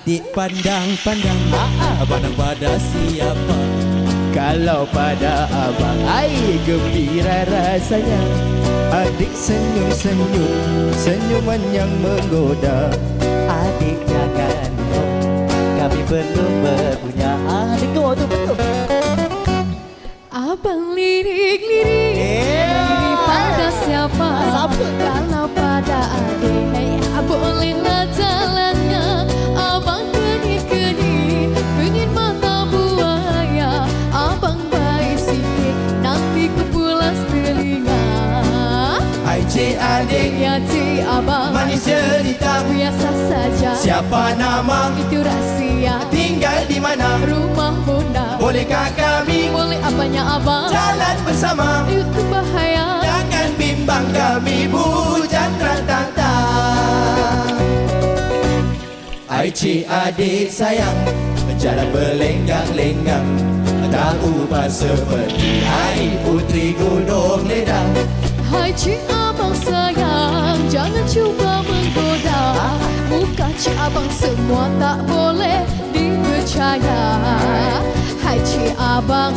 Adik pandang-pandang, abang nak pada siapa? Kalau pada abang, ai gembira rasanya. Adik senyum-senyum, senyuman yang menggoda. Adik jangan kami perlu berpunya. Adik tu betul. Abang lirik-lirik, lirik pada siapa? Kalau pada adik, bolehlah jalannya. Abang kenit-kenit, kenit mata buaya. Abang baik sikit, nanti ku pulas telinga. Hai cik adik, Ya cik abang, manis cerita. biasa saja. Siapa nama? Itu rahsia. Tinggal di mana? Rumah bunda. Bolehkah kami Boleh apanya abang? jalan bersama? Itu bahaya. Jangan bimbang kami bujang rantang-tang. Hai cik adik sayang, jalan berlenggang-lenggang. Tak ubah seperti hai putri gunung ledang. Hai cik abang sayang, jangan cuba menggoda. Muka cik abang semua tak boleh dipercaya. Hai cik abang